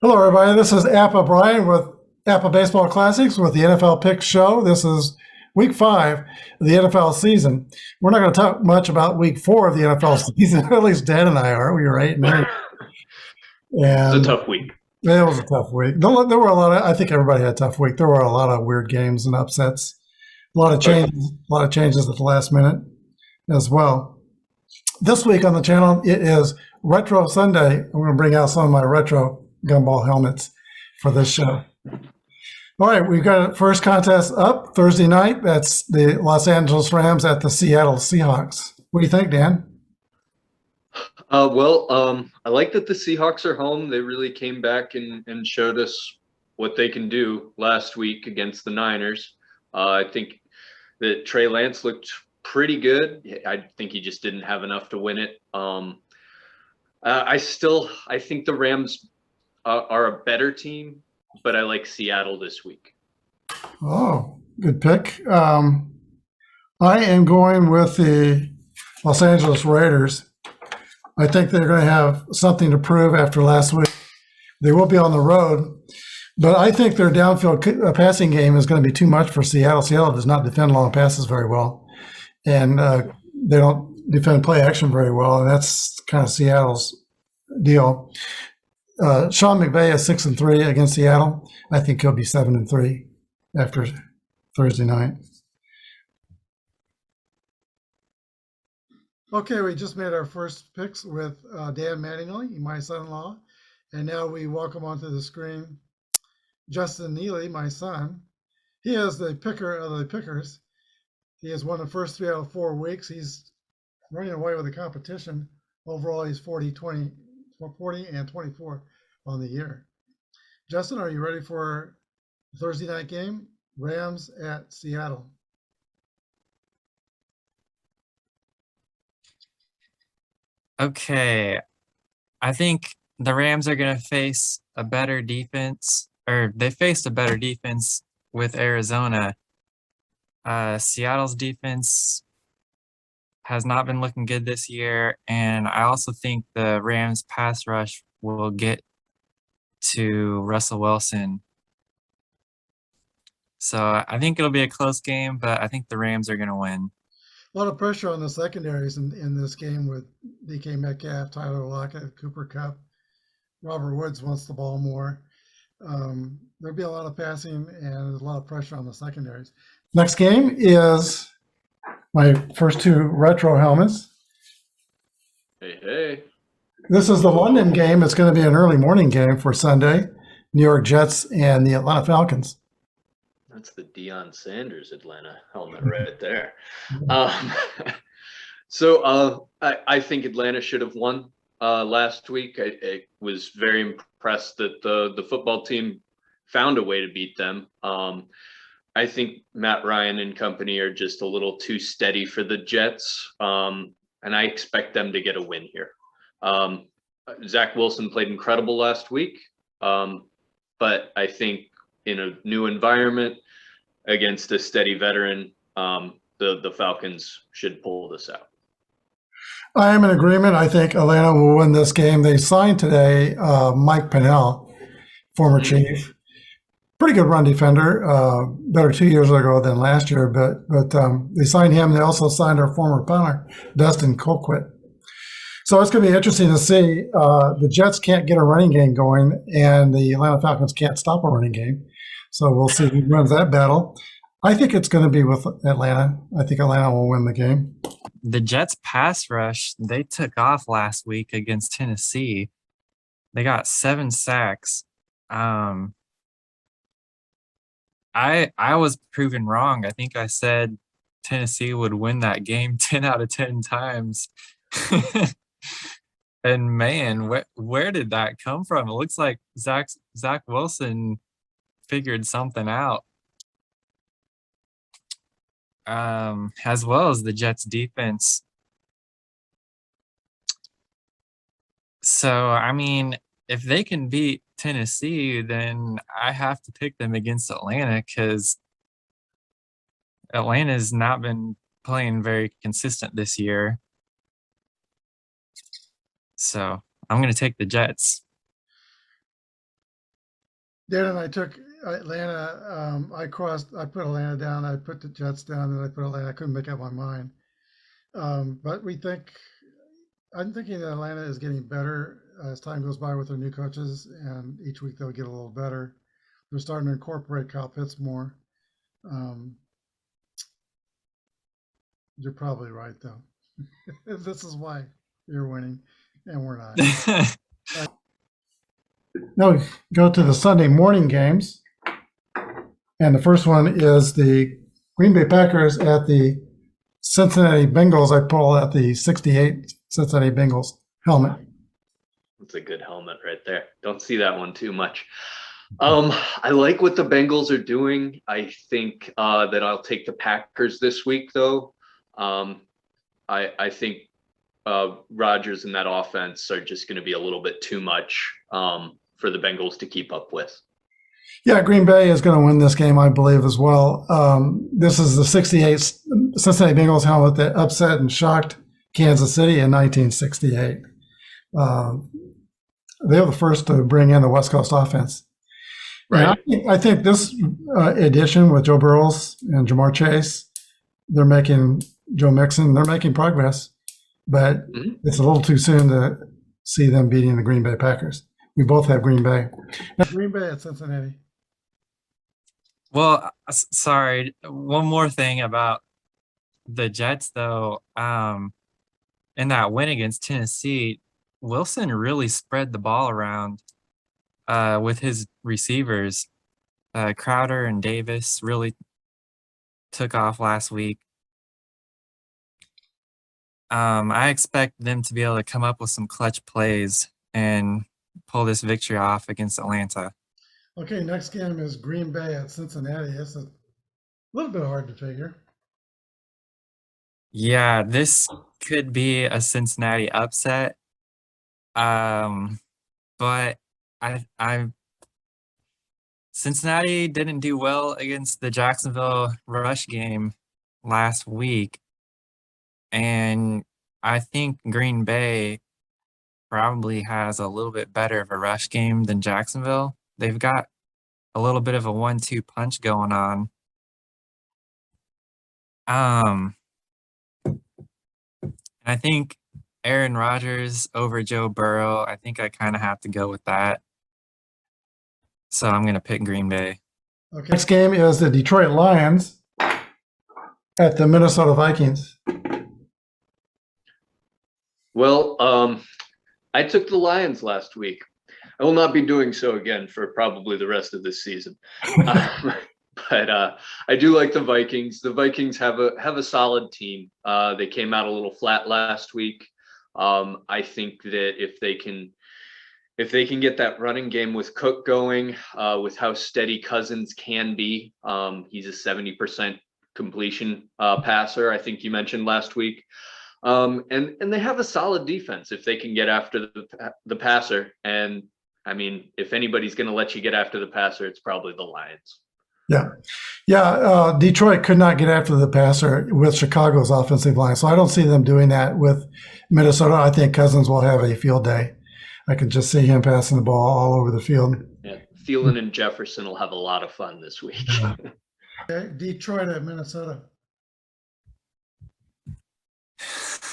Hello, everybody. This is Appa Brian with Appa Baseball Classics with the NFL Picks Show. This is week 5 of the NFL season. We're not going to talk much about week 4 of the NFL season. At least Dan and I are. We were 8-8. It's a And tough week. it was a tough week. There were a lot of, I think everybody had a tough week. There were a lot of weird games and upsets. A lot of changes at the last minute as well. This week on the channel, it is Retro Sunday. I'm going to bring out some of my retro gumball helmets for this show. All right, we've got a first contest up Thursday night. That's the Los Angeles Rams at the Seattle Seahawks. What do you think, Dan? I like that the Seahawks are home. They really came back and showed us what they can do last week against the Niners. I think that Trey Lance looked pretty good. I think he just didn't have enough to win it. I think the Rams are a better team, but I like Seattle this week. Oh, good pick. I am going with the Los Angeles Raiders. I think they're going to have something to prove after last week. They will be on the road, but I think their downfield passing game is going to be too much for Seattle. Seattle does not defend long passes very well, and they don't defend play action very well, and that's kind of Seattle's deal. Sean McVay is 6-3 against Seattle. I think he'll be 7-3 after Thursday night. Okay, we just made our first picks with Dan Mattingly, my son-in-law, and now we welcome onto the screen Justin Neely, my son. He is the picker of the pickers. He has won the first 3 out of 4 weeks. He's running away with the competition. Overall, he's 40 and 24 on the year. Justin, are you ready for the Thursday night game? Rams at Seattle. Okay, I think the Rams are going to face a better defense, or they faced a better defense with Arizona. Seattle's defense has not been looking good this year, and I also think the Rams pass rush will get to Russell Wilson. So I think it'll be a close game, but I think the Rams are going to win. A lot of pressure on the secondaries in this game with DK Metcalf, Tyler Lockett, Cooper Kupp. Robert Woods wants the ball more. There'll be a lot of passing and there's a lot of pressure on the secondaries. Next game is my first 2 retro helmets. Hey. This is the London game. It's going to be an early morning game for Sunday. New York Jets and the Atlanta Falcons. That's the Deion Sanders Atlanta helmet right there. I think Atlanta should have won last week. I was very impressed that the football team found a way to beat them. I think Matt Ryan and company are just a little too steady for the Jets, and I expect them to get a win here. Zach Wilson played incredible last week, but I think in a new environment against a steady veteran, the Falcons should pull this out. I am in agreement. I think Atlanta will win this game. They signed today Mike Pennell, former Chief. Pretty good run defender, better 2 years ago than last year, but they signed him. They also signed our former punter, Dustin Colquitt. So it's going to be interesting to see. The Jets can't get a running game going, and the Atlanta Falcons can't stop a running game. So we'll see who wins that battle. I think it's going to be with Atlanta. I think Atlanta will win the game. The Jets pass rush, they took off last week against Tennessee. They got 7 sacks. I was proven wrong. I think I said Tennessee would win that game 10 out of 10 times. And man, where did that come from? It looks like Zach Wilson figured something out. As well as the Jets defense. So, I mean, if they can beat Tennessee, then I have to pick them against Atlanta because Atlanta's not been playing very consistent this year. So I'm going to take the Jets. Dan and I took Atlanta. I put Atlanta down. I put the Jets down, and I put Atlanta. I couldn't make up my mind. But I'm thinking that Atlanta is getting better as time goes by with their new coaches, and each week they'll get a little better. They're starting to incorporate Kyle Pitts more. You're probably right, though. This is why you're winning, and we're not. Now we go to the Sunday morning games. And the first one is the Green Bay Packers at the Cincinnati Bengals. I pull out the 68 Cincinnati Bengals helmet. That's a good helmet right there. Don't see that one too much. I like what the Bengals are doing. I think that I'll take the Packers this week, though. I think Rodgers and that offense are just going to be a little bit too much for the Bengals to keep up with. Yeah, Green Bay is going to win this game, I believe, as well. This is the 68 Cincinnati Bengals helmet that upset and shocked Kansas City in 1968. They were the first to bring in the West Coast offense. Right. I think this addition with Joe Burrows and Jamar Chase, they're making Joe Mixon, they're making progress, but it's a little too soon to see them beating the Green Bay Packers. We both have Green Bay. Green Bay at Cincinnati. Well, sorry. One more thing about the Jets, though. In that win against Tennessee, Wilson really spread the ball around with his receivers. Crowder and Davis really took off last week. I expect them to be able to come up with some clutch plays and pull this victory off against Atlanta. Okay, next game is Green Bay at Cincinnati. It's a little bit hard to figure. Yeah, this could be a Cincinnati upset. But Cincinnati didn't do well against the Jacksonville rush game last week. And I think Green Bay probably has a little bit better of a rush game than Jacksonville. They've got a little bit of a 1-2 punch going on. I think Aaron Rodgers over Joe Burrow, I think I kind of have to go with that. So I'm going to pick Green Bay. Okay. Next game is the Detroit Lions at the Minnesota Vikings. Well, I took the Lions last week. I will not be doing so again for probably the rest of this season. But I do like the Vikings. The Vikings have a solid team. They came out a little flat last week. I think that if they can get that running game with Cook going, with how steady Cousins can be, he's a 70% completion passer, I think you mentioned last week. And they have a solid defense if they can get after the passer. And I mean, if anybody's going to let you get after the passer, it's probably the Lions. Yeah. Detroit could not get after the passer with Chicago's offensive line. So I don't see them doing that with Minnesota. I think Cousins will have a field day. I can just see him passing the ball all over the field. Yeah, Thielen and Jefferson will have a lot of fun this week. Okay, Detroit at Minnesota.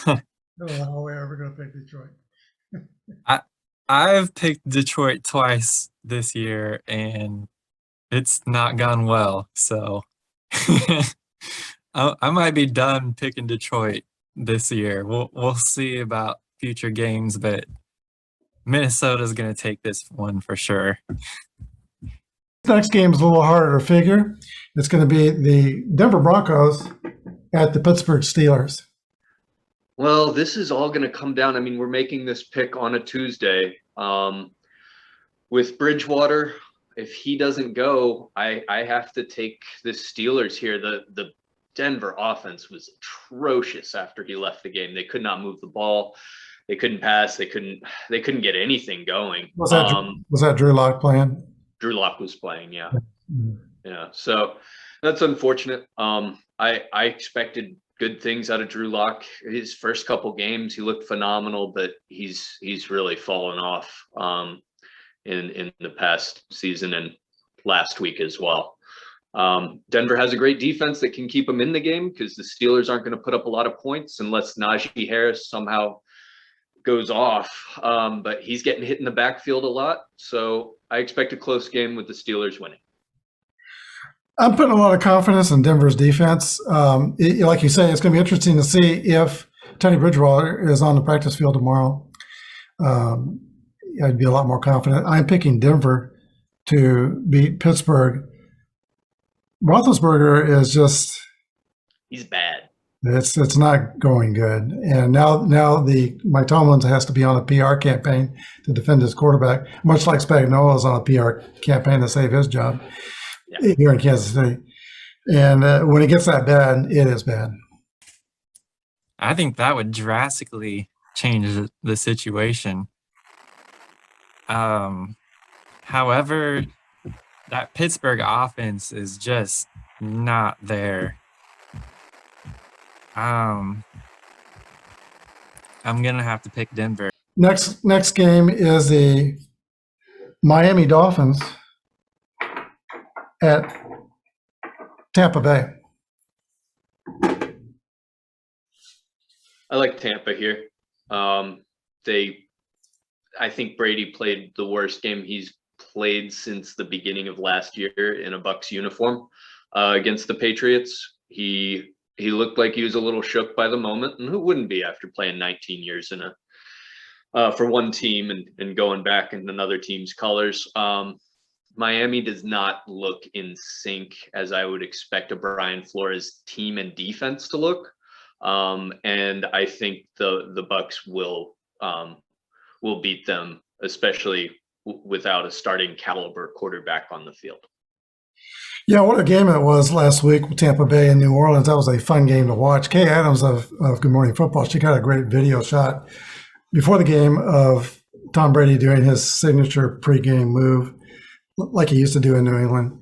I don't know how we're ever going to pick Detroit. I've picked Detroit twice this year, and it's not gone well. So I might be done picking Detroit this year. We'll see about future games, but Minnesota's going to take this one for sure. Next game is a little harder to figure. It's going to be the Denver Broncos at the Pittsburgh Steelers. Well, this is all going to come down. I mean, we're making this pick on a Tuesday. With Bridgewater, if he doesn't go, I have to take the Steelers here. The Denver offense was atrocious after he left the game. They could not move the ball. They couldn't pass. They couldn't get anything going. Was that Drew Lock playing? Drew Lock was playing, yeah. Yeah. So that's unfortunate. I expected good things out of Drew Lock. His first couple games, he looked phenomenal, but he's really fallen off in the past season, and last week as well. Denver has a great defense that can keep them in the game because the Steelers aren't going to put up a lot of points unless Najee Harris somehow goes off. But he's getting hit in the backfield a lot. So I expect a close game with the Steelers winning. I'm putting a lot of confidence in Denver's defense. Like you say, it's going to be interesting to see if Teddy Bridgewater is on the practice field tomorrow. I'd be a lot more confident. I'm picking Denver to beat Pittsburgh. Roethlisberger is he's bad. It's not going good. And now Mike Tomlin has to be on a PR campaign to defend his quarterback, much like Spagnuolo is on a PR campaign to save his job here in Kansas City. And when it gets that bad, it is bad. I think that would drastically change the situation. However, that Pittsburgh offense is just not there. I'm gonna have to pick Denver. Next game is the Miami Dolphins at Tampa Bay. I like Tampa here. I think Brady played the worst game he's played since the beginning of last year in a Bucs uniform against the Patriots. He looked like he was a little shook by the moment, and who wouldn't be after playing 19 years in for one team and going back in another team's colors. Miami does not look in sync as I would expect a Brian Flores team and defense to look. And I think the Bucs will beat them, especially without a starting caliber quarterback on the field. Yeah, what a game it was last week with Tampa Bay and New Orleans. That was a fun game to watch. Kay Adams of Good Morning Football, she got a great video shot before the game of Tom Brady doing his signature pregame move like he used to do in New England.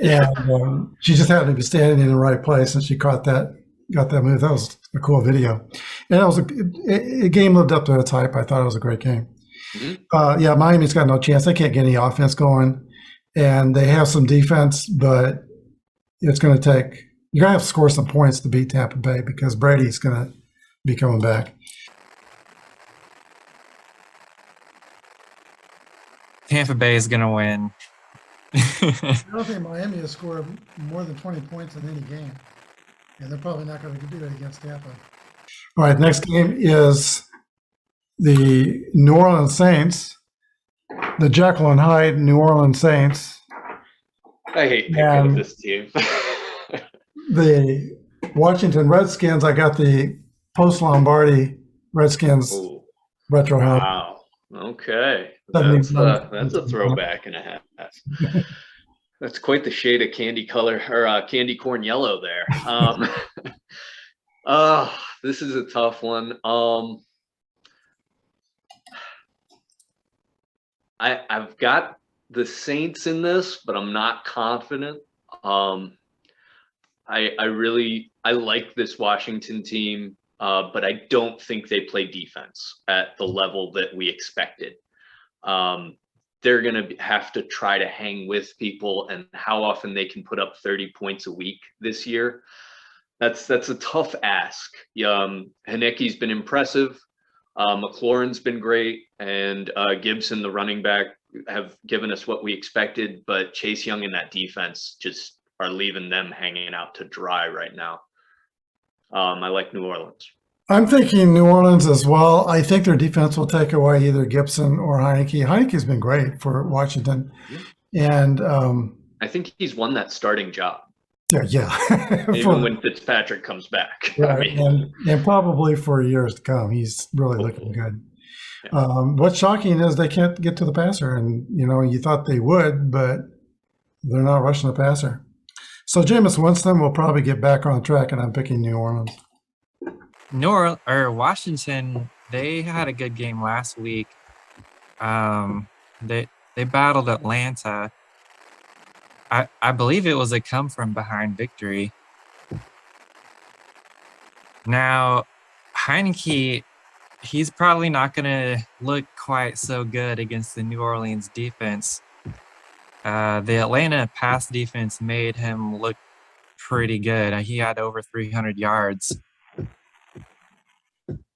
And she just happened to be standing in the right place, and she got that move. That was a cool video. And it was a game lived up to its hype. I thought it was a great game. Mm-hmm. Miami's got no chance. They can't get any offense going. And they have some defense, but it's going to take – you're going to have to score some points to beat Tampa Bay because Brady's going to be coming back. Tampa Bay is going to win. I don't think Miami has scored more than 20 points in any game. And they're probably not going to do that against Tampa. All right, next game is the New Orleans Saints. The Jekyll and Hyde New Orleans Saints. I hate picking this team. The Washington Redskins, I got the post-Lombardi Redskins retro hat. Wow. Okay. That's a throwback and a half. That's quite the shade of candy color or candy corn yellow there. This is a tough one. I've got the Saints in this, but I'm not confident. I like this Washington team, but I don't think they play defense at the level that we expected. They're going to have to try to hang with people, and how often they can put up 30 points a week this year. That's a tough ask. Heineke's been impressive. McLaurin's been great, and Gibson, the running back, have given us what we expected, but Chase Young and that defense just are leaving them hanging out to dry right now. I like New Orleans. I'm thinking New Orleans as well. I think their defense will take away either Gibson or Heineke. Heineke's been great for Washington. Yeah. And I think he's won that starting job. Yeah. Even when Fitzpatrick comes back. Right, and probably for years to come. He's really looking good. Yeah. What's shocking is they can't get to the passer. And, you thought they would, but they're not rushing the passer. So Jameis Winston will probably get back on track, and I'm picking New Orleans. Washington, they had a good game last week. They battled Atlanta. I believe it was a come from behind victory. Now, Heineke, he's probably not going to look quite so good against the New Orleans defense. The Atlanta pass defense made him look pretty good. He had over 300 yards.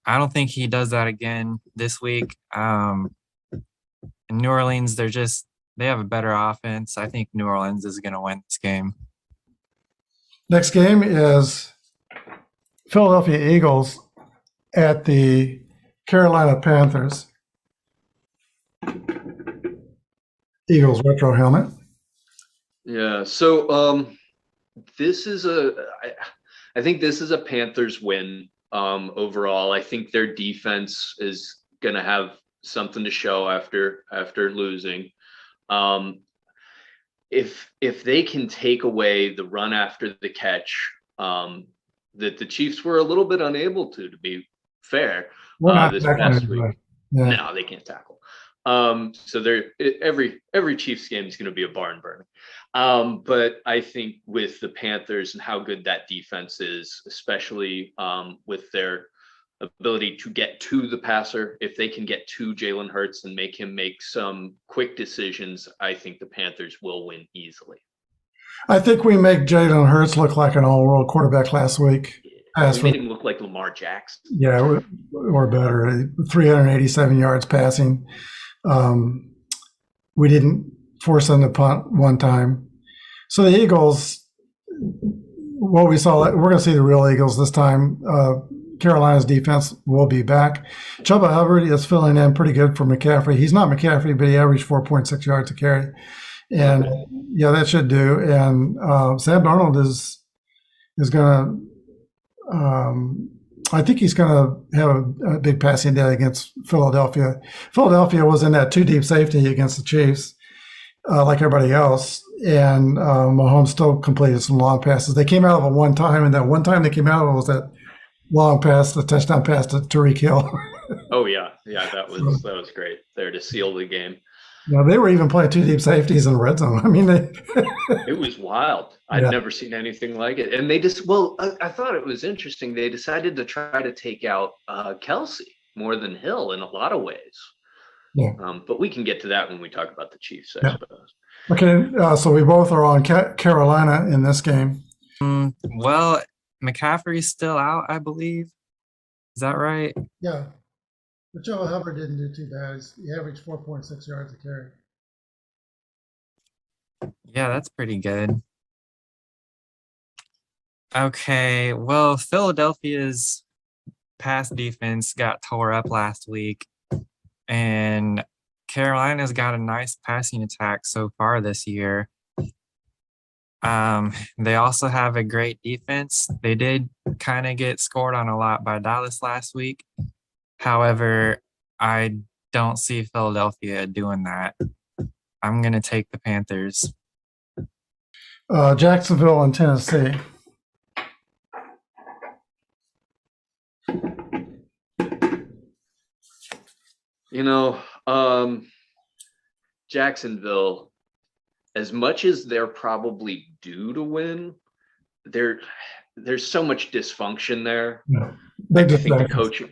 I don't think he does that again this week. In New Orleans, they have a better offense. I think New Orleans is going to win this game. Next game is Philadelphia Eagles at the Carolina Panthers. Eagles retro helmet. Yeah. So I think this is a Panthers win. Overall, I think their defense is going to have something to show after losing. If they can take away the run after the catch, that the Chiefs were a little bit unable to be fair, We're not this tackling past week. anybody. Yeah. No, they can't tackle. So every Chiefs game is going to be a barn burner. But I think with the Panthers and how good that defense is, especially with their ability to get to the passer, if they can get to Jalen Hurts and make him make some quick decisions, I think the Panthers will win easily. I think we make Jalen Hurts look like an all-world quarterback last week. We made him look like Lamar Jackson. Yeah, or better. 387 yards passing. We didn't force them to punt one time. So the Eagles, what we saw, we're going to see the real Eagles this time. Carolina's defense will be back. Chuba Hubbard is filling in pretty good for McCaffrey. He's not McCaffrey, but he averaged 4.6 yards a carry. And yeah, that should do. And Sam Darnold is going to, I think he's going to have a big passing day against Philadelphia. Philadelphia was in that two deep safety against the Chiefs, like everybody else. And Mahomes still completed some long passes. They came out of it one time, and that one time they came out of it was that long pass, the touchdown pass to Tyreek Hill. Oh yeah, that was great there to seal the game. Yeah, they were even playing two deep safeties in the red zone. I mean, it was wild. I'd never seen anything like it. And they just, I thought it was interesting. They decided to try to take out Kelsey more than Hill in a lot of ways. Yeah. But we can get to that when we talk about the Chiefs, I suppose. Okay, so we both are on Carolina in this game. Well, McCaffrey's still out, I believe. Is that right? Yeah. But Joe Hubbard didn't do too bad. He averaged 4.6 yards a carry. Yeah, that's pretty good. Okay, well, Philadelphia's pass defense got tore up last week, and Carolina's got a nice passing attack so far this year. They also have a great defense. They did kind of get scored on a lot by Dallas last week. However, I don't see Philadelphia doing that. I'm going to take the Panthers. Jacksonville and Tennessee. Jacksonville, as much as they're probably due to win, there's so much dysfunction there. Yeah. I think the coaching.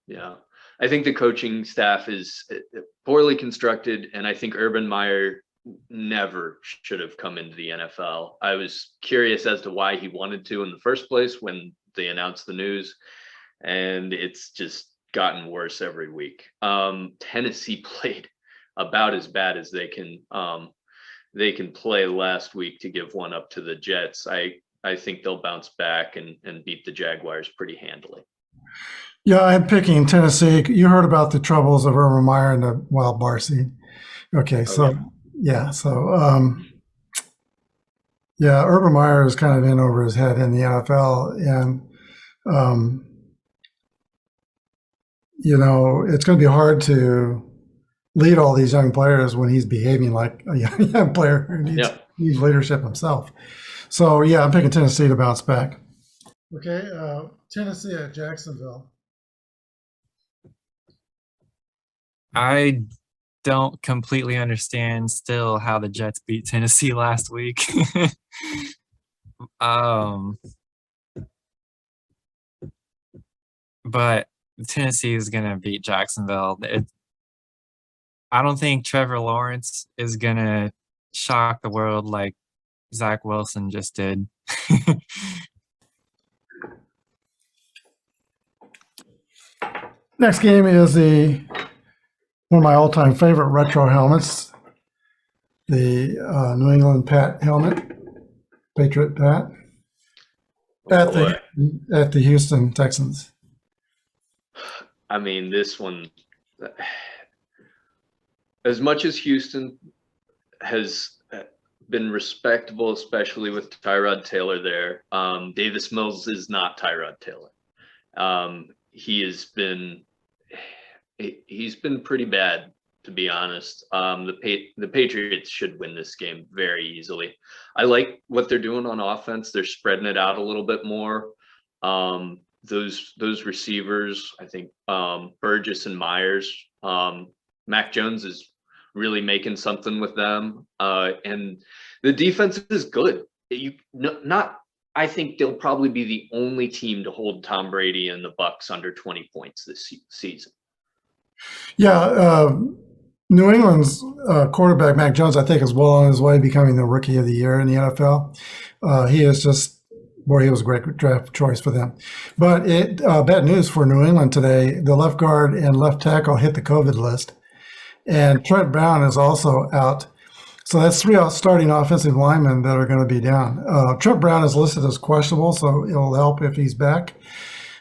Yeah. I think the coaching staff is poorly constructed, and I think Urban Meyer never should have come into the NFL. I was curious as to why he wanted to in the first place when they announced the news, and it's just gotten worse every week. Tennessee played about as bad as they can play last week to give one up to the Jets. I think they'll bounce back and beat the Jaguars pretty handily. Yeah, I'm picking Tennessee. You heard about the troubles of Urban Meyer and the wild bar scene. Okay, so Urban Meyer is kind of in over his head in the NFL, and it's going to be hard to lead all these young players when he's behaving like a young player who needs leadership himself. So I'm picking Tennessee to bounce back. Okay, Tennessee at Jacksonville. I don't completely understand still how the Jets beat Tennessee last week. But Tennessee is going to beat Jacksonville. I don't think Trevor Lawrence is gonna shock the world like Zach Wilson just did. Next game is one of my all-time favorite retro helmets, the New England Pat helmet, Patriot Pat, at the Houston Texans. I mean, this one, as much as Houston has been respectable, especially with Tyrod Taylor there, Davis Mills is not Tyrod Taylor. He's been pretty bad, to be honest. The Patriots should win this game very easily. I like what they're doing on offense. They're spreading it out a little bit more. Those receivers, I think, Burgess and Myers, Mac Jones is really making something with them. And the defense is good. I think they'll probably be the only team to hold Tom Brady and the Bucs under 20 points this season. Yeah, New England's quarterback, Mac Jones, I think is well on his way becoming the rookie of the year in the NFL. He is just, boy, he was a great draft choice for them. But bad news for New England today. The left guard and left tackle hit the COVID list. And Trent Brown is also out. So that's 3 starting offensive linemen that are going to be down. Trent Brown is listed as questionable, so it'll help if he's back.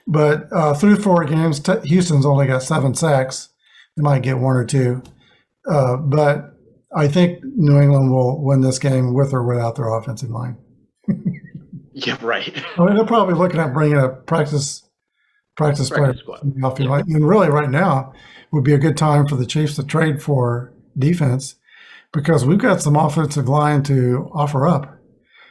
But through 4 games, Houston's only got 7 sacks. They might get 1 or 2. But I think New England will win this game with or without their offensive line. Yeah, right. I mean, they're probably looking at bringing a practice player squad. And really right now would be a good time for the Chiefs to trade for defense, because we've got some offensive line to offer up.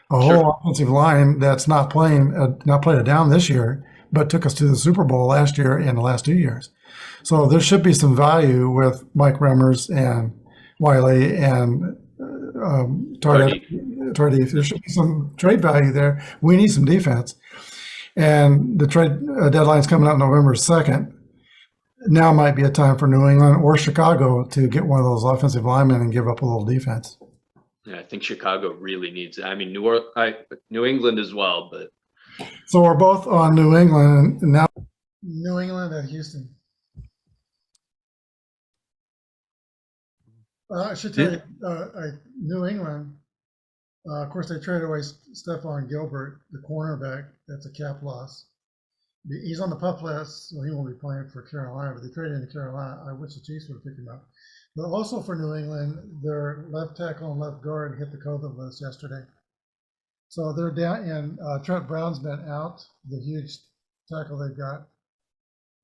Whole offensive line that's not playing it down this year, but took us to the Super Bowl last year and the last 2 years. So there should be some value with Mike Remmers and Wiley and Tardif. There should be some trade value there. We need some defense. And the trade deadline's coming up November 2nd. Now might be a time for New England or Chicago to get one of those offensive linemen and give up a little defense. Yeah, I think Chicago really needs it. I mean, New England as well, but. So we're both on New England now. New England at Houston. I should tell you, New England, of course, they traded away Stephon Gilbert, the cornerback. That's a cap loss. He's on the PUP list, so he won't be playing for Carolina, but they traded him to Carolina. I wish the Chiefs would have picked him up. But also for New England, their left tackle and left guard hit the COVID list yesterday. So they're down, and Trent Brown's been out, the huge tackle they've got,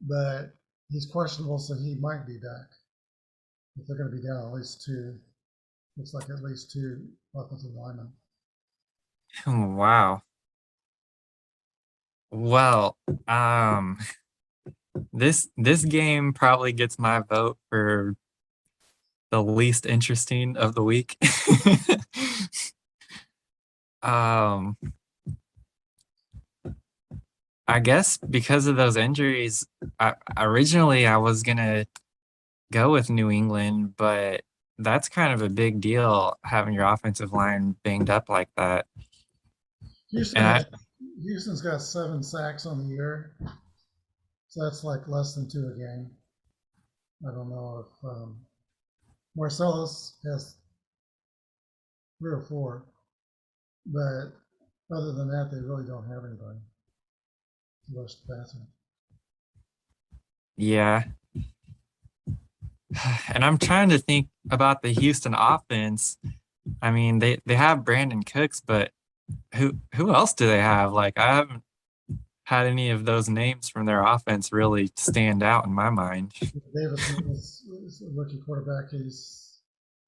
but he's questionable, so he might be back. If they're going to be down at least 2, looks like at least 2 offensive linemen. Wow. Well, this game probably gets my vote for the least interesting of the week. I guess because of those injuries, originally I was gonna go with New England, but that's kind of a big deal having your offensive line banged up like that. Houston's got 7 sacks on the year, so that's like less than 2 a game. I don't know if Marcellus has 3 or 4, but other than that, they really don't have anybody to rush the passer. Yeah. And I'm trying to think about the Houston offense. I mean, they have Brandon Cooks, but who else do they have? Like, I haven't had any of those names from their offense really stand out in my mind. Davis is a rookie quarterback. He's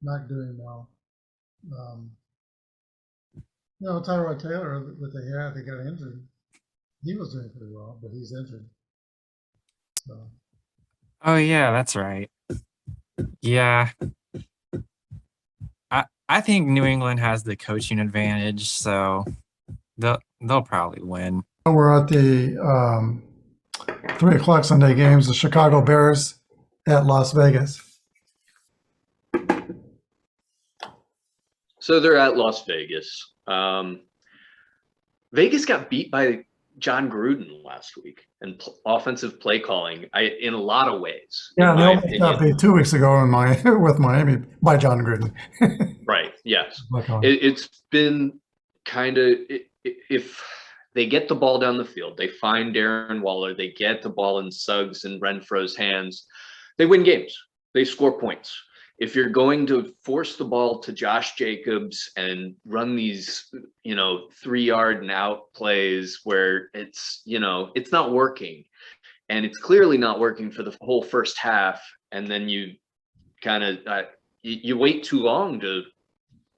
not doing well. Tyrod Taylor, that they got injured. He was doing pretty well, but he's injured. So. Oh yeah, that's right. Yeah. I think New England has the coaching advantage, so they'll probably win. We're at the 3:00 Sunday games, the Chicago Bears at Las Vegas. So they're at Las Vegas. Vegas got beat by John Gruden last week and offensive play calling. In a lot of ways. Yeah, in they my almost got opinion. beat 2 weeks ago with Miami by John Gruden. Right. Yes. Like, It's been kind of, if they get the ball down the field, they find Darren Waller, they get the ball in Suggs and Renfro's hands, they win games, they score points. If you're going to force the ball to Josh Jacobs and run these, 3-yard and out plays where it's not working, and it's clearly not working for the whole first half, and then you kind of you wait too long to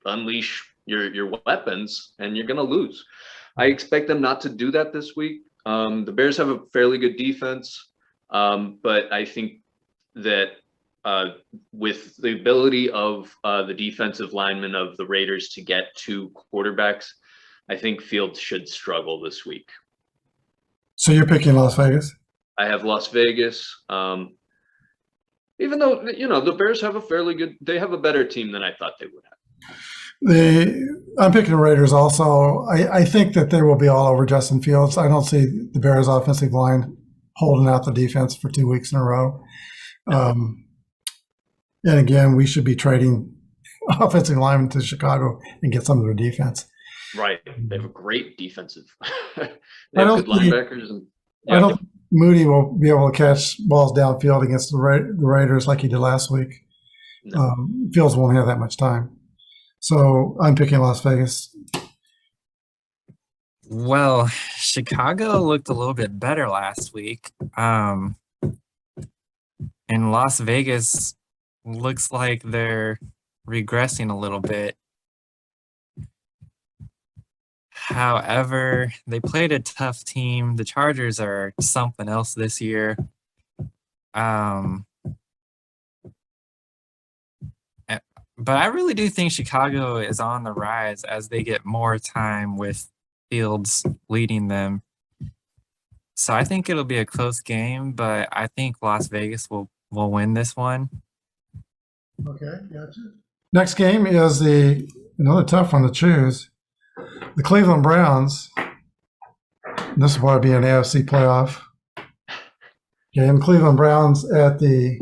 unleash your weapons, and you're going to lose. I expect them not to do that this week. The Bears have a fairly good defense, but I think that with the ability of the defensive linemen of the Raiders to get to quarterbacks, I think Fields should struggle this week. So you're picking Las Vegas? I have Las Vegas. Even though, the Bears have they have a better team than I thought they would have. I'm picking the Raiders also. I think that they will be all over Justin Fields. I don't see the Bears offensive line holding out the defense for 2 weeks in a row. And again, we should be trading offensive linemen to Chicago and get some of their defense. Right. They have a great defensive. They have good linebackers. I don't think Moody will be able to catch balls downfield against the Raiders like he did last week. No. Fields won't have that much time. So I'm picking Las Vegas. Well, Chicago looked a little bit better last week. And Las Vegas looks like they're regressing a little bit. However, they played a tough team. The Chargers are something else this year. But I really do think Chicago is on the rise as they get more time with Fields leading them. So I think it'll be a close game, but I think Las Vegas will win this one. Okay, gotcha. Next game is another tough one to choose. The Cleveland Browns. And this will probably be an AFC playoff game. Cleveland Browns at the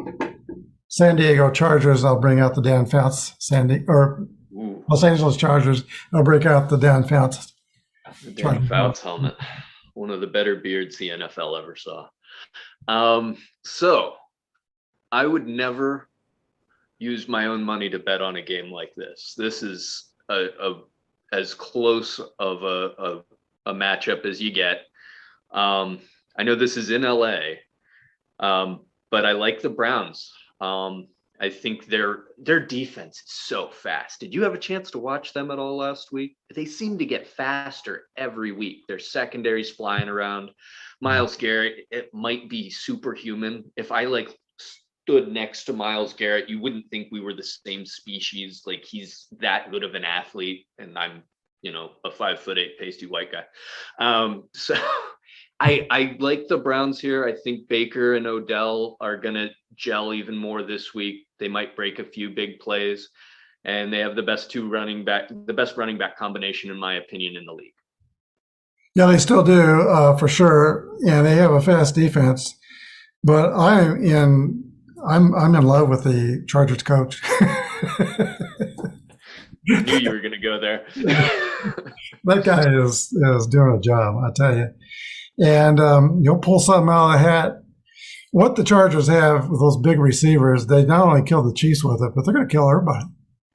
San Diego Chargers. I'll bring out the Dan Fouts Los Angeles Chargers. I'll break out the Dan Fouts. The Dan Fouts helmet. One of the better beards the NFL ever saw. So I would never use my own money to bet on a game like this. This is as close of a matchup as you get. I know this is in LA, but I like the Browns. I think their defense is so fast. Did you have a chance to watch them at all last week? They seem to get faster every week. Their secondary's flying around. Myles Garrett, it might be superhuman. If I stood next to Myles Garrett, you wouldn't think we were the same species. Like, he's that good of an athlete, and I'm, a 5'8" pasty white guy. So I like the Browns here. I think Baker and Odell are gonna gel even more this week. They might break a few big plays, and they have the best running back combination, in my opinion, in the league. Yeah, they still do, for sure, and they have a fast defense. But I'm in love with the Chargers coach. I knew you were going to go there. That guy is doing a job, I tell you. And you'll pull something out of the hat. What the Chargers have with those big receivers, they not only kill the Chiefs with it, but they're going to kill everybody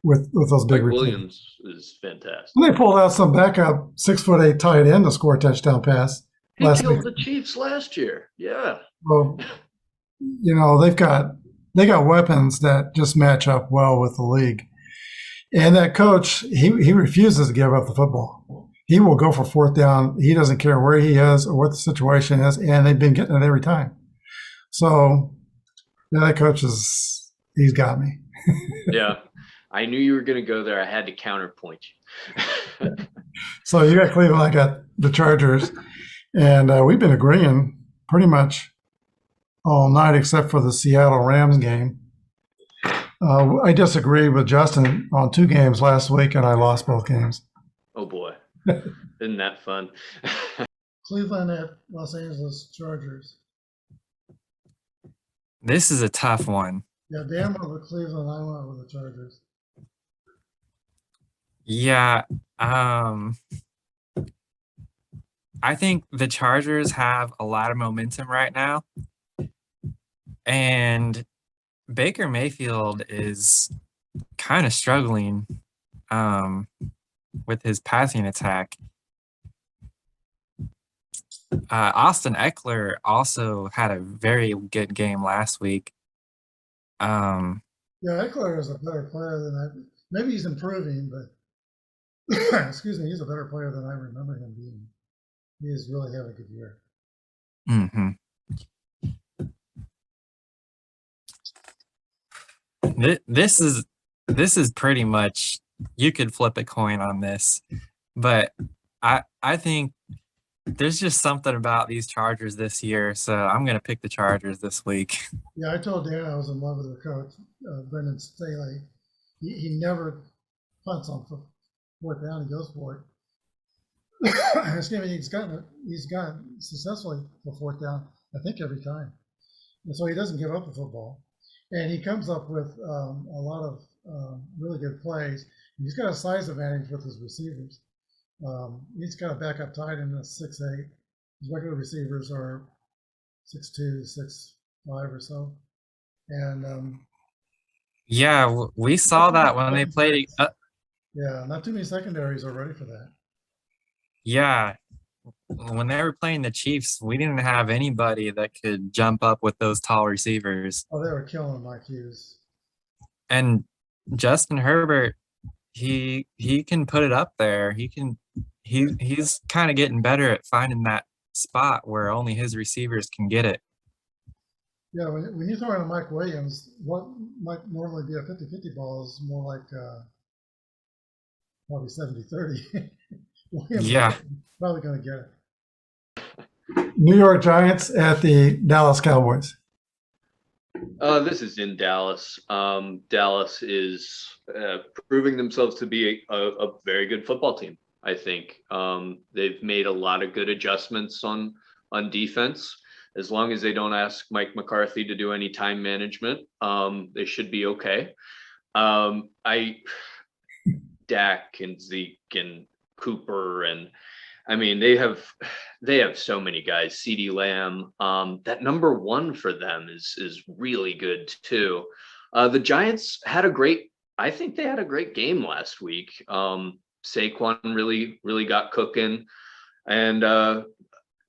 with those big receivers. Williams is fantastic. And they pulled out some backup 6'8" tight end to score a touchdown pass. He killed the Chiefs last year. Yeah. Well, they got weapons that just match up well with the league. And that coach, he refuses to give up the football. He will go for fourth down. He doesn't care where he is or what the situation is, and they've been getting it every time. So, that coach he's got me. Yeah. I knew you were going to go there. I had to counterpoint you. So, you got Cleveland, I got the Chargers. And we've been agreeing pretty much all night except for the Seattle Rams game. I disagreed with Justin on 2 games last week, and I lost both games. Oh boy, isn't that fun? Cleveland at Los Angeles Chargers. This is a tough one. Yeah, Dan went with Cleveland. I went with the Chargers. Yeah, I think the Chargers have a lot of momentum right now, and Baker Mayfield is kind of struggling with his passing attack. Austin Eckler also had a very good game last week. Yeah, Eckler is a better player than I. Maybe he's improving, but excuse me, he's a better player than I remember him being. He has really had a good year. Mm-hmm. This is pretty much, you could flip a coin on this, but I think there's just something about these Chargers this year, so I'm gonna pick the Chargers this week. Yeah, I told Dan I was in love with their coach, Brendan Staley. He never punts on 4th down. He goes for it. Excuse me, he's gotten successfully for 4th down, I think, every time. And so he doesn't give up the football. And he comes up with a lot of really good plays. He's got a size advantage with his receivers. He's got a backup tight end that's 6'8". His regular receivers are 6'2", 6'5" or so. And Yeah, we saw that when they played. Yeah, not too many secondaries are ready for that. Yeah, when they were playing the Chiefs, we didn't have anybody that could jump up with those tall receivers. Oh, they were killing Mike Hughes. And Justin Herbert, he can put it up there. He's kind of getting better at finding that spot where only his receivers can get it. Yeah, when you throw in a Mike Williams, what might normally be a 50-50 ball is more like probably 70-30. Williams Yeah. probably going to get it. New York Giants at the Dallas Cowboys. This is in Dallas. Dallas is proving themselves to be a very good football team. I think they've made a lot of good adjustments on defense. As long as they don't ask Mike McCarthy to do any time management, they should be okay. Dak and Zeke and Cooper, and I mean they have so many guys. CeeDee Lamb, that number 1 for them is really good too. The Giants I think they had a great game last week. Saquon really got cooking, and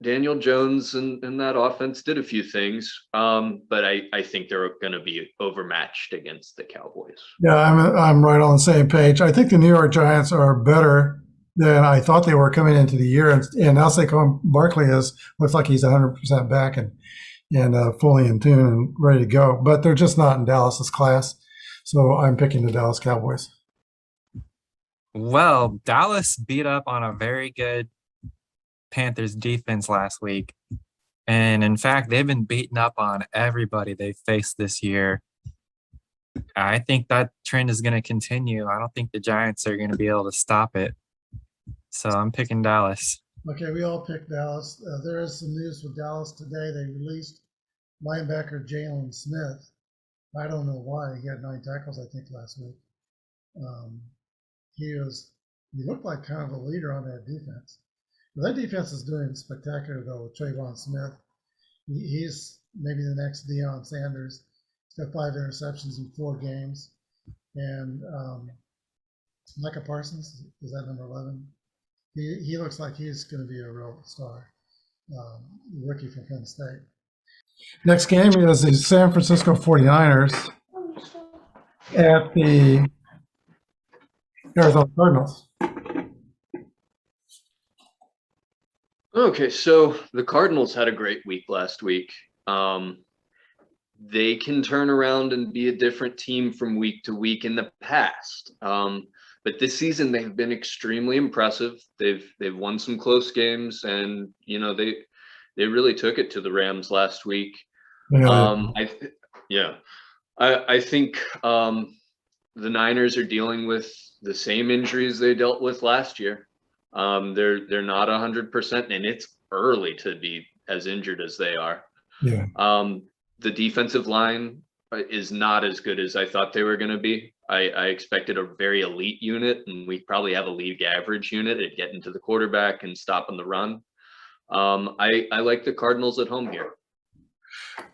Daniel Jones and that offense did a few things, but I think they're going to be overmatched against the Cowboys. Yeah, I'm right on the same page. I think the New York Giants are better than I thought they were coming into the year, and now Saquon Barkley looks like he's 100% back and fully in tune and ready to go. But they're just not in Dallas's class, so I'm picking the Dallas Cowboys. Well, Dallas beat up on a very good Panthers defense last week. And in fact, they've been beating up on everybody they faced this year. I think that trend is going to continue. I don't think the Giants are going to be able to stop it. So I'm picking Dallas. Okay, we all picked Dallas. There is some news with Dallas today. They released linebacker Jalen Smith. I don't know why. He had 9 tackles, I think, last week. He looked like kind of a leader on that defense. But that defense is doing spectacular, though, with Trayvon Smith. He's maybe the next Deion Sanders. He's got 5 interceptions in 4 games. And Micah Parsons, is that number 11? He looks like he's going to be a real star. Rookie from Penn State. Next game is the San Francisco 49ers at the Arizona Cardinals. Okay, so the Cardinals had a great week last week. They can turn around and be a different team from week to week in the past. But this season they've been extremely impressive. They've won some close games, and they really took it to the Rams last week. Yeah. I think the Niners are dealing with the same injuries they dealt with last year. They're not 100%, and it's early to be as injured as they are. Yeah. The defensive line is not as good as I thought they were going to be. I expected a very elite unit, and we probably have a league average unit at getting to the quarterback and stopping the run. I like the Cardinals at home here.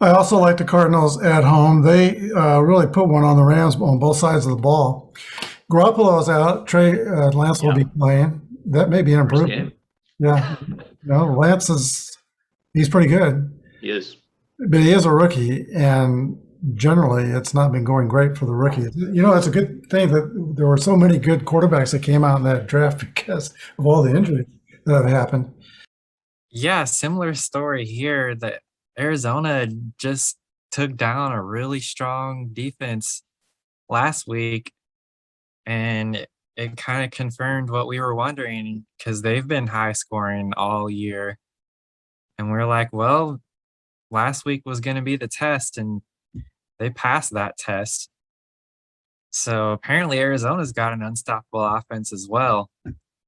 I also like the Cardinals at home. They really put one on the Rams on both sides of the ball. Garoppolo's out. Trey Lance will be playing. That may be an First improvement. game. Yeah. Lance he's pretty good, He is. but he is a rookie, and generally it's not been going great for the rookies. It's a good thing that there were so many good quarterbacks that came out in that draft because of all the injuries that have happened. Yeah, similar story here that Arizona just took down a really strong defense last week, and it kind of confirmed what we were wondering because they've been high scoring all year. And we're like, well, last week was going to be the test, and they passed that test. So apparently Arizona's got an unstoppable offense as well.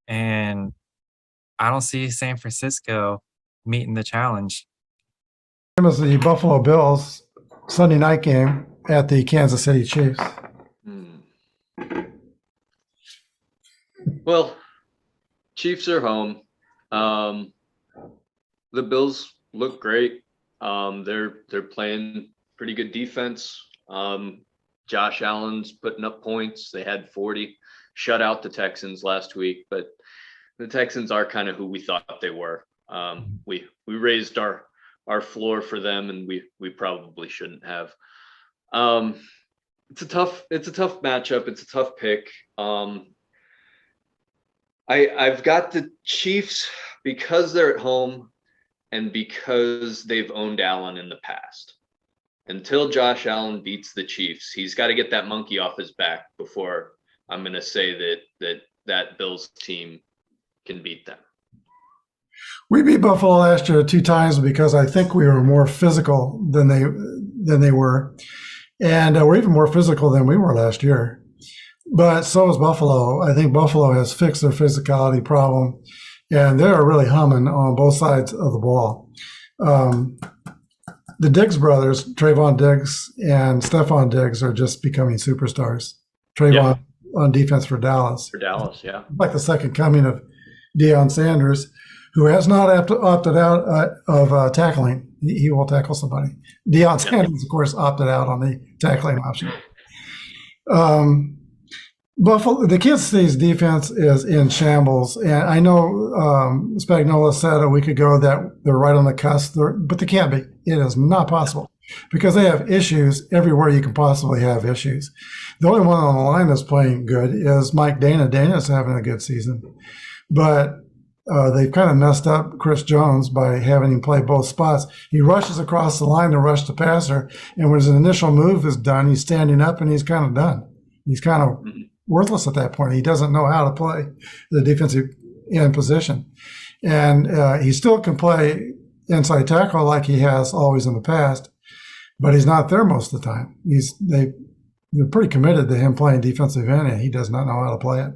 And I don't see San Francisco meeting the challenge. It was the Buffalo Bills Sunday night game at the Kansas City Chiefs. Well, Chiefs are home. The Bills look great. They're playing pretty good defense. Josh Allen's putting up points. They had 40, shut out the Texans last week, but the Texans are kind of who we thought they were. We raised our floor for them, and we probably shouldn't have. It's a tough matchup. It's a tough pick. I've got the Chiefs because they're at home and because they've owned Allen in the past. Until Josh Allen beats the Chiefs, he's got to get that monkey off his back before I'm going to say that Bills team can beat them. We beat Buffalo last year 2 times because I think we were more physical than they were, and we're even more physical than we were last year. But so is Buffalo. I think Buffalo has fixed their physicality problem, and they are really humming on both sides of the ball. The Diggs brothers, Trayvon Diggs and Stephon Diggs, are just becoming superstars. Trayvon on defense for Dallas. For Dallas, yeah. Like the second coming of Deion Sanders, who has not opted out of tackling. He will tackle somebody. Deion Sanders, of course, opted out on the tackling option. Buffalo, the Kansas City's defense is in shambles, and I know Spagnuolo said a week ago that they're right on the cusp, but they can't be. It is not possible because they have issues everywhere you can possibly have issues. The only one on the line that's playing good is Mike Dana. Dana's having a good season, but they've kind of messed up Chris Jones by having him play both spots. He rushes across the line to rush the passer, and when his initial move is done, he's standing up and he's kind of done. He's kind of worthless at that point. He doesn't know how to play the defensive end position. And he still can play inside tackle like he has always in the past, but he's not there most of the time. They're pretty committed to him playing defensive end, and he does not know how to play it.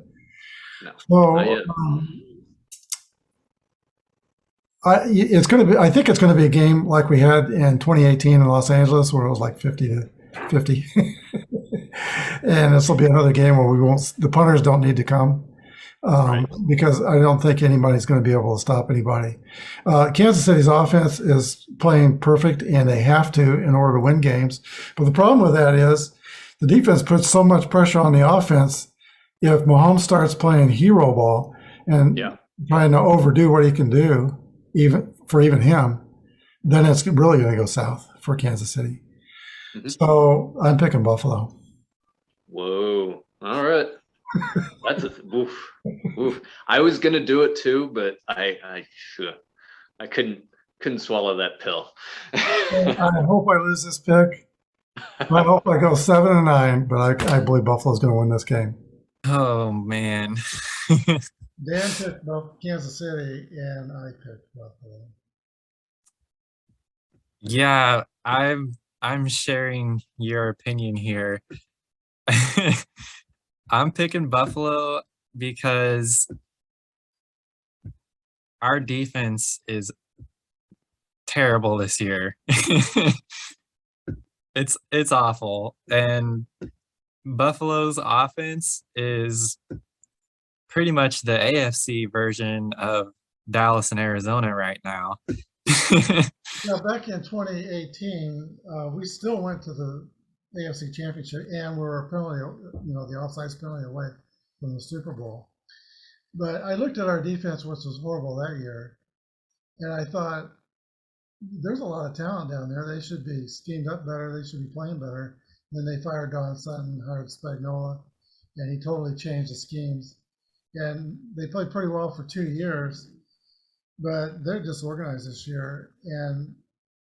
No, I think it's going to be a game like we had in 2018 in Los Angeles, where it was like 50-50. And this will be another game where the punters don't need to come because I don't think anybody's going to be able to stop anybody. Kansas City's offense is playing perfect, and they have to in order to win games. But the problem with that is the defense puts so much pressure on the offense. If Mahomes starts playing hero ball and trying to overdo what he can do, even him, then it's really going to go south for Kansas City. Mm-hmm. So I'm picking Buffalo. Whoa! All right, that's oof. I was gonna do it too, but I couldn't swallow that pill. I hope I lose this pick. I hope I go 7-9, but I believe Buffalo's going to win this game. Oh man. Dan picked Kansas City, and I picked Buffalo. Yeah, I'm I'm sharing your opinion here. I'm picking Buffalo because our defense is terrible this year. It's awful. And Buffalo's offense is pretty much the AFC version of Dallas and Arizona right now. Yeah, back in 2018, we still went to the AFC Championship, and we were a penalty, the offsides penalty away from the Super Bowl. But I looked at our defense, which was horrible that year, and I thought, there's a lot of talent down there. They should be schemed up better. They should be playing better. Then they fired Don Sutton, hired Spagnuolo, and he totally changed the schemes. And they played pretty well for 2 years, but they're disorganized this year. And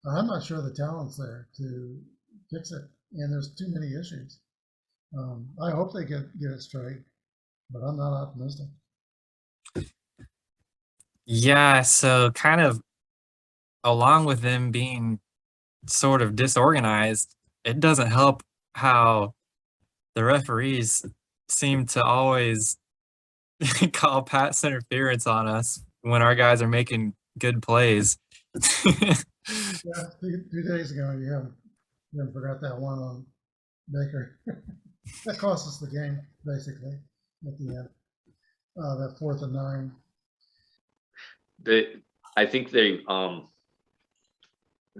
I'm not sure the talent's there to fix it. And there's too many issues. I hope they get it straight, but I'm not optimistic. Yeah, so kind of along with them being sort of disorganized, it doesn't help how the referees seem to always call pass interference on us when our guys are making good plays. Yeah, 2 days ago, you haven't forgot that one on Baker. That cost us the game, basically, at the end. That 4th and 9. I think they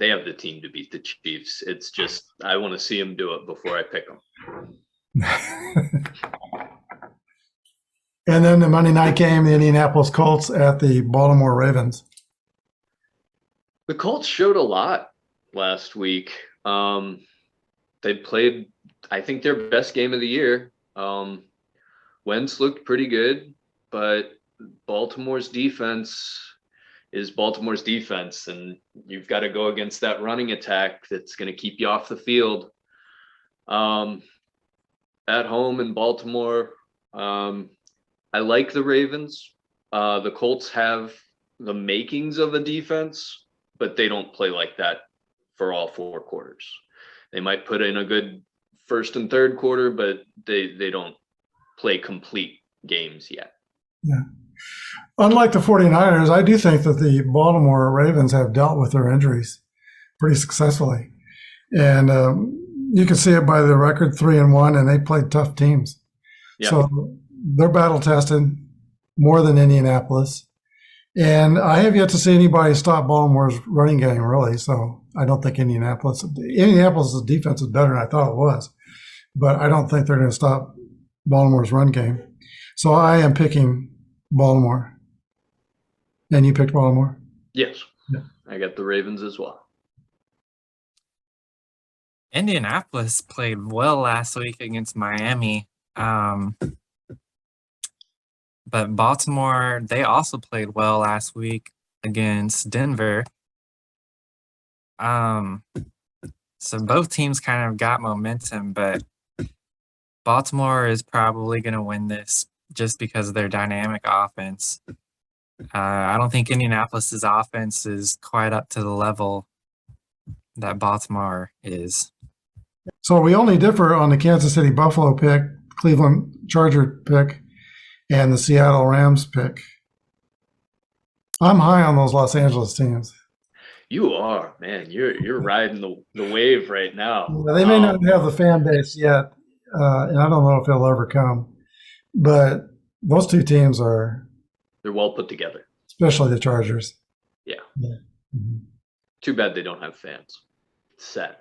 have the team to beat the Chiefs. It's just I want to see them do it before I pick them. And then the Monday night game, the Indianapolis Colts at the Baltimore Ravens. The Colts showed a lot last week. They played, I think, their best game of the year. Wentz looked pretty good, but Baltimore's defense is Baltimore's defense, and you've got to go against that running attack that's going to keep you off the field. At home in Baltimore, I like the Ravens. The Colts have the makings of a defense, but they don't play like that for all 4 quarters. They might put in a good first and third quarter, but they don't play complete games yet. Yeah. Unlike the 49ers, I do think that the Baltimore Ravens have dealt with their injuries pretty successfully. And you can see it by the record 3-1, and they played tough teams. Yeah. So they're battle tested more than Indianapolis. And I have yet to see anybody stop Baltimore's running game, really. So I don't think Indianapolis' defense is better than I thought it was. But I don't think they're going to stop Baltimore's run game. So I am picking Baltimore. And you picked Baltimore? Yes. Yeah. I got the Ravens as well. Indianapolis played well last week against Miami. But Baltimore, they also played well last week against Denver. So both teams kind of got momentum, but Baltimore is probably going to win this just because of their dynamic offense. I don't think Indianapolis's offense is quite up to the level that Baltimore is. So we only differ on the Kansas City Buffalo pick, Cleveland Charger pick, and the Seattle Rams pick. I'm high on those Los Angeles teams. You are, man. You're riding the wave right now. Yeah, they may not have the fan base yet, and I don't know if it'll ever come. But those two teams they're well put together. Especially the Chargers. Yeah. Mm-hmm. Too bad they don't have fans. It's sad.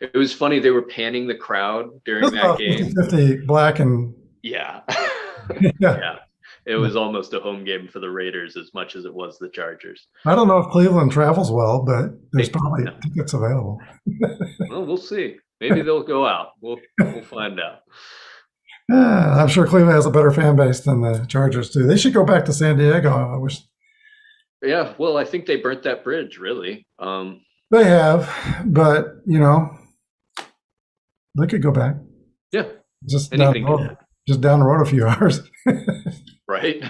It was funny. They were panning the crowd during that game. 50 black and yeah. yeah. Yeah. It was almost a home game for the Raiders as much as it was the Chargers. I don't know if Cleveland travels well, but there's probably tickets available. Well, we'll see. Maybe they'll go out. We'll find out. I'm sure Cleveland has a better fan base than the Chargers do. They should go back to San Diego. I wish. Yeah, well, I think they burnt that bridge, really. They have, but they could go back. Yeah, just down the road a few hours. Right.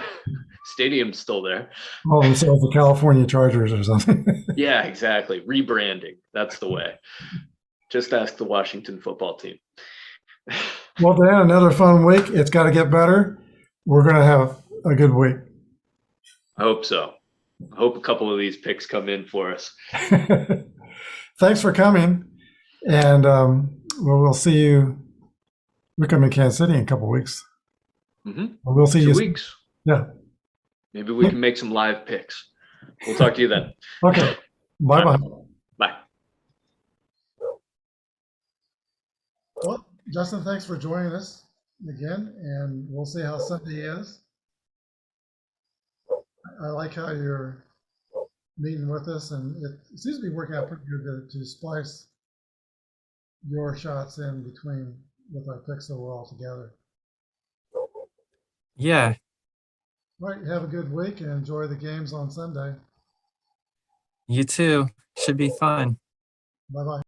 stadium's still there. Call themselves the California Chargers or something. Yeah, exactly. Rebranding. That's the way. Just ask the Washington football team. Well, Dan, another fun week. It's got to get better. We're going to have a good week. I hope so. I hope a couple of these picks come in for us. Thanks for coming. And we'll see you. We're coming to Kansas City in a couple of weeks. Mm-hmm. We'll see 2 you. weeks. Yeah. Maybe we can make some live picks. We'll talk to you then. Okay. Bye-bye. Bye. Well, Justin, thanks for joining us again, and we'll see how Sunday is. I like how you're meeting with us, and it seems to be working out pretty good to splice your shots in between with our picks so we're all together. Yeah. All right, have a good week and enjoy the games on Sunday. You too. Should be fun. Bye-bye.